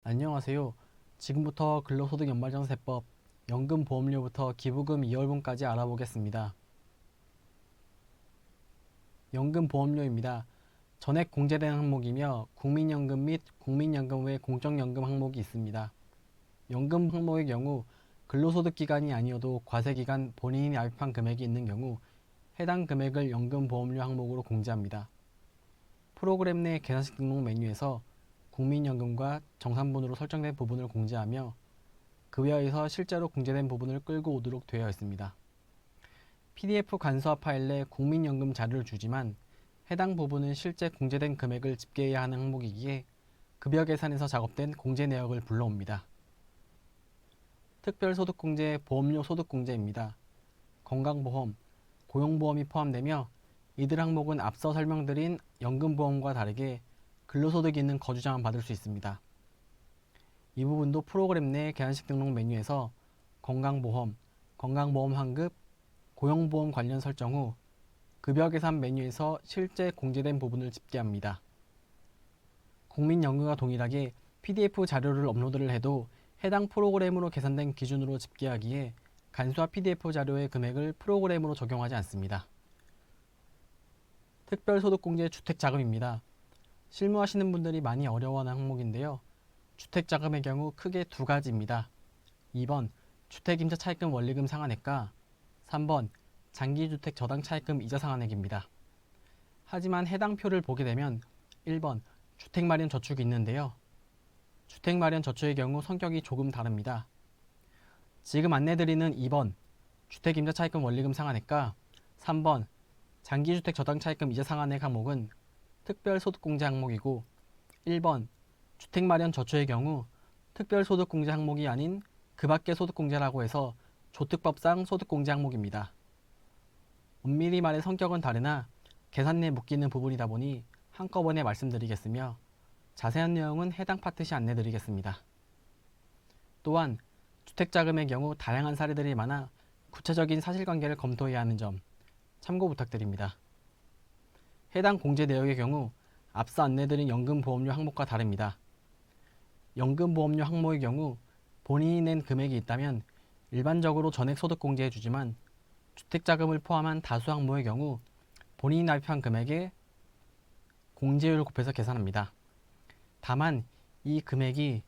안녕하세요. 지금부터 근로소득 연말정산세법 연금보험료부터 기부금 2월분까지 알아보겠습니다. 연금보험료입니다. 전액 공제되는 항목이며 국민연금 및 국민연금 외 공적연금 항목이 있습니다. 연금 항목의 경우 근로소득 기간이 아니어도 과세기간 본인이 납입한 금액이 있는 경우 해당 금액을 연금보험료 항목으로 공제합니다. 프로그램 내 계산식 등록 메뉴에서 국민연금과 정산분으로 설정된 부분을 공제하며 그 외에서 실제로 공제된 부분을 끌고 오도록 되어 있습니다. PDF 간소화 파일 내 국민연금 자료를 주지만 해당 부분은 실제 공제된 금액을 집계해야 하는 항목이기에 급여 계산에서 작업된 공제 내역을 불러옵니다. 특별소득공제, 보험료 소득공제입니다. 건강보험, 고용보험이 포함되며 이들 항목은 앞서 설명드린 연금보험과 다르게 근로소득이 있는 거주자만 받을 수 있습니다. 이 부분도 프로그램 내 계산식 등록 메뉴에서 건강보험, 건강보험 환급, 고용보험 관련 설정 후 급여 계산 메뉴에서 실제 공제된 부분을 집계합니다. 국민연금과 동일하게 PDF 자료를 업로드를 해도 해당 프로그램으로 계산된 기준으로 집계하기에 간소화 PDF 자료의 금액을 프로그램으로 적용하지 않습니다. 특별소득공제 주택자금입니다. 실무하시는 분들이 많이 어려워하는 항목인데요. 주택자금의 경우 크게 두 가지입니다. 2번 주택임차 차입금 원리금 상환액과 3번 장기주택 저당 차입금 이자 상환액입니다. 하지만 해당 표를 보게 되면 1번 주택마련 저축이 있는데요. 주택마련 저축의 경우 성격이 조금 다릅니다. 지금 안내드리는 2번 주택임차 차입금 원리금 상환액과 3번 장기주택 저당 차입금 이자 상환액 항목은 특별소득공제 항목이고 1번 주택마련 저축의 경우 특별소득공제 항목이 아닌 그 밖의 소득공제라고 해서 조특법상 소득공제 항목입니다. 엄밀히 말해 성격은 다르나 계산 내에 묶이는 부분이다 보니 한꺼번에 말씀드리겠으며 자세한 내용은 해당 파트 시 안내드리겠습니다. 또한 주택자금의 경우 다양한 사례들이 많아 구체적인 사실관계를 검토해야 하는 점 참고 부탁드립니다. 해당 공제 내역의 경우 앞서 안내드린 연금보험료 항목과 다릅니다. 연금보험료 항목의 경우 본인이 낸 금액이 있다면 일반적으로 전액 소득 공제해주지만 주택자금을 포함한 다수 항목의 경우 본인이 납입한 금액에 공제율을 곱해서 계산합니다. 다만 이 금액이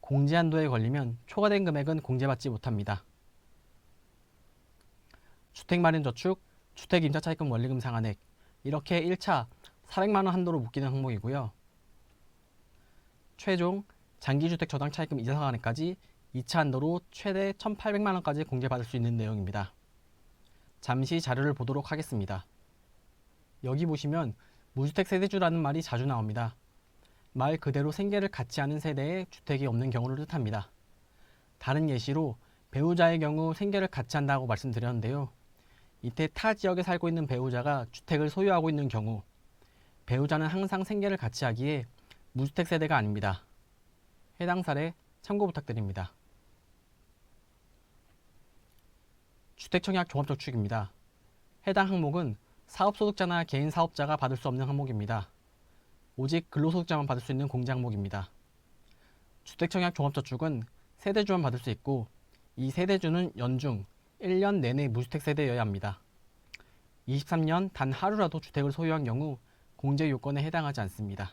공제한도에 걸리면 초과된 금액은 공제받지 못합니다. 주택마련저축, 주택임차차입금 원리금 상환액 이렇게 1차 400만원 한도로 묶이는 항목이고요. 최종 장기주택 저당 차입금 이자 상환액까지 2차 한도로 최대 1,800만원까지 공제받을 수 있는 내용입니다. 잠시 자료를 보도록 하겠습니다. 여기 보시면 무주택 세대주라는 말이 자주 나옵니다. 말 그대로 생계를 갖지 않은 세대에 주택이 없는 경우를 뜻합니다. 다른 예시로 배우자의 경우 생계를 갖지 않는다고 말씀드렸는데요. 이때 타 지역에 살고 있는 배우자가 주택을 소유하고 있는 경우 배우자는 항상 생계를 같이 하기에 무주택 세대가 아닙니다. 해당 사례 참고 부탁드립니다. 주택청약 종합저축입니다. 해당 항목은 사업소득자나 개인 사업자가 받을 수 없는 항목입니다. 오직 근로소득자만 받을 수 있는 공제 항목입니다. 주택청약 종합저축은 세대주만 받을 수 있고 이 세대주는 연중 1년 내내 무주택 세대여야 합니다. 23년 단 하루라도 주택을 소유한 경우 공제 요건에 해당하지 않습니다.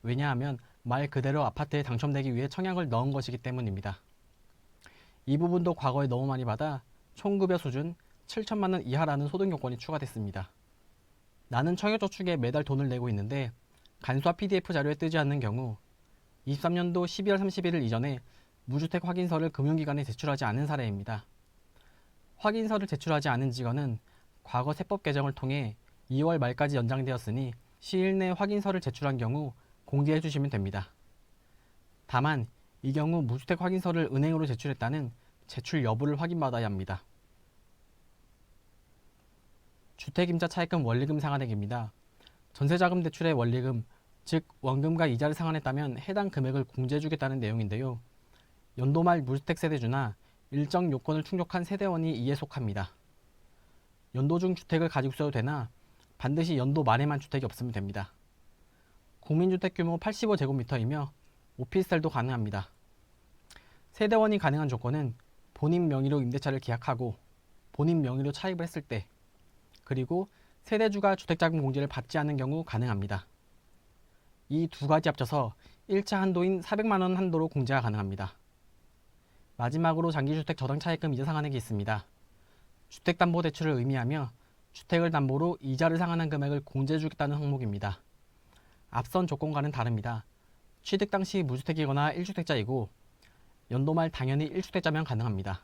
왜냐하면 말 그대로 아파트에 당첨되기 위해 청약을 넣은 것이기 때문입니다. 이 부분도 과거에 너무 많이 받아 총급여 수준 7천만 원 이하라는 소득 요건이 추가됐습니다. 나는 청약저축에 매달 돈을 내고 있는데 간소화 PDF 자료에 뜨지 않는 경우 23년도 12월 31일 이전에 무주택 확인서를 금융기관에 제출하지 않은 사례입니다. 확인서를 제출하지 않은 직원은 과거 세법 개정을 통해 2월 말까지 연장되었으니 시일 내 확인서를 제출한 경우 공개해 주시면 됩니다. 다만 이 경우 무주택 확인서를 은행으로 제출했다는 제출 여부를 확인받아야 합니다. 주택임차 차입금 원리금 상환액입니다. 전세자금 대출의 원리금, 즉 원금과 이자를 상환했다면 해당 금액을 공제해주겠다는 내용인데요. 연도 말 무주택 세대주나 일정 요건을 충족한 세대원이 이에 속합니다. 연도 중 주택을 가지고 있어도 되나 반드시 연도 말에만 주택이 없으면 됩니다. 국민주택 규모 85제곱미터이며 오피스텔도 가능합니다. 세대원이 가능한 조건은 본인 명의로 임대차를 계약하고 본인 명의로 차입을 했을 때, 그리고 세대주가 주택자금 공제를 받지 않는 경우 가능합니다. 이 두 가지 합쳐서 1차 한도인 400만 원 한도로 공제가 가능합니다. 마지막으로 장기주택 저당 차입금 이자 상환액이 있습니다. 주택담보대출을 의미하며 주택을 담보로 이자를 상환한 금액을 공제해주겠다는 항목입니다. 앞선 조건과는 다릅니다. 취득 당시 무주택이거나 1주택자이고 연도 말 당연히 1주택자면 가능합니다.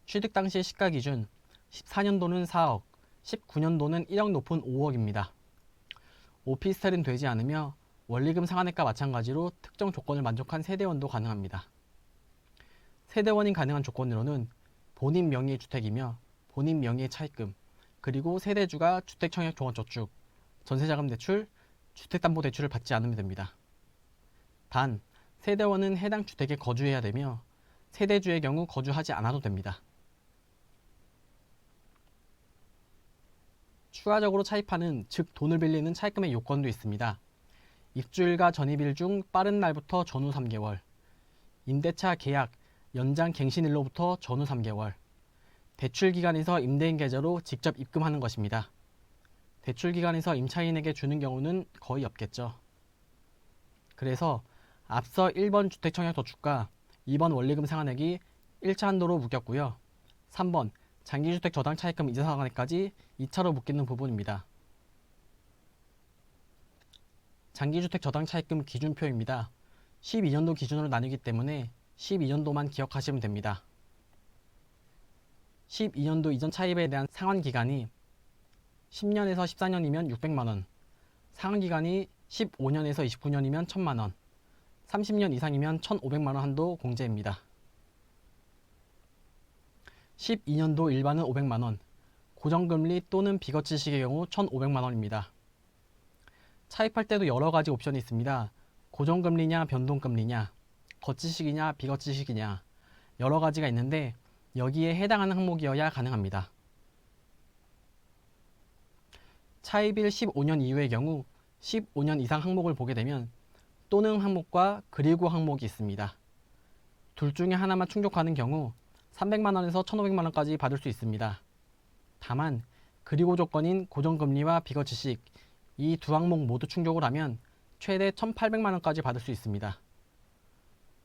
취득 당시 시가 기준 14년도는 4억, 19년도는 1억 높은 5억입니다. 오피스텔은 되지 않으며 원리금 상환액과 마찬가지로 특정 조건을 만족한 세대원도 가능합니다. 세대원이 가능한 조건으로는 본인 명의의 주택이며 본인 명의의 차입금, 그리고 세대주가 주택청약종합저축, 전세자금 대출, 주택담보대출을 받지 않으면 됩니다. 단, 세대원은 해당 주택에 거주해야 되며 세대주의 경우 거주하지 않아도 됩니다. 추가적으로 차입하는, 즉 돈을 빌리는 차입금의 요건도 있습니다. 입주일과 전입일 중 빠른 날부터 전후 3개월, 임대차 계약, 연장 갱신일로부터 전후 3개월, 대출기관에서 임대인 계좌로 직접 입금하는 것입니다. 대출기관에서 임차인에게 주는 경우는 거의 없겠죠. 그래서 앞서 1번 주택청약저축과 2번 원리금 상환액이 1차 한도로 묶였고요. 3번 장기주택 저당 차입금 이자 상환액까지 2차로 묶이는 부분입니다. 장기주택 저당 차입금 기준표입니다. 12년도 기준으로 나뉘기 때문에 12년도만 기억하시면 됩니다. 12년도 이전 차입에 대한 상환기간이 10년에서 14년이면 600만원, 상환기간이 15년에서 29년이면 1000만원, 30년 이상이면 1500만원 한도 공제입니다. 12년도 일반은 500만원, 고정금리 또는 비거치식의 경우 1500만원입니다. 차입할 때도 여러가지 옵션이 있습니다. 고정금리냐 변동금리냐, 거치식이냐 비거치식이냐 여러가지가 있는데 여기에 해당하는 항목이어야 가능합니다. 차입일 15년 이후의 경우 15년 이상 항목을 보게 되면 또는 항목과 그리고 항목이 있습니다. 둘 중에 하나만 충족하는 경우 300만원에서 1500만원까지 받을 수 있습니다. 다만 그리고 조건인 고정금리와 비거치식 이 두 항목 모두 충족을 하면 최대 1800만원까지 받을 수 있습니다.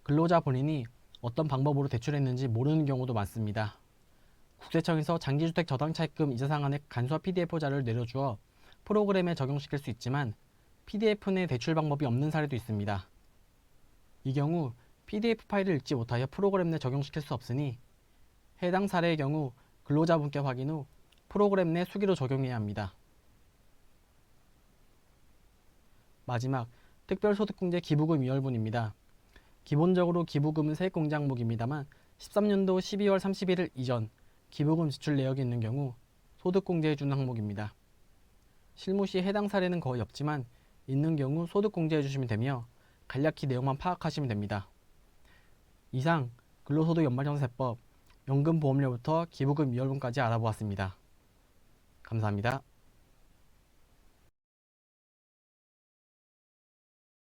근로자 본인이 어떤 방법으로 대출했는지 모르는 경우도 많습니다. 국세청에서 장기주택 저당 차입금 이자 상환액 간소화 PDF 자료를 내려주어 프로그램에 적용시킬 수 있지만 PDF 내 대출 방법이 없는 사례도 있습니다. 이 경우 PDF 파일을 읽지 못하여 프로그램 내 적용시킬 수 없으니 해당 사례의 경우 근로자분께 확인 후 프로그램 내 수기로 적용해야 합니다. 마지막 특별소득공제 기부금 위월분입니다. 기본적으로 기부금은 세액공제 항목입니다만 13년도 12월 31일 이전 기부금 지출 내역이 있는 경우 소득공제해주는 항목입니다. 실무시 해당 사례는 거의 없지만 있는 경우 소득공제해주시면 되며 간략히 내용만 파악하시면 됩니다. 이상 근로소득 연말정산세법 연금보험료부터 기부금 위월분까지 알아보았습니다. 감사합니다.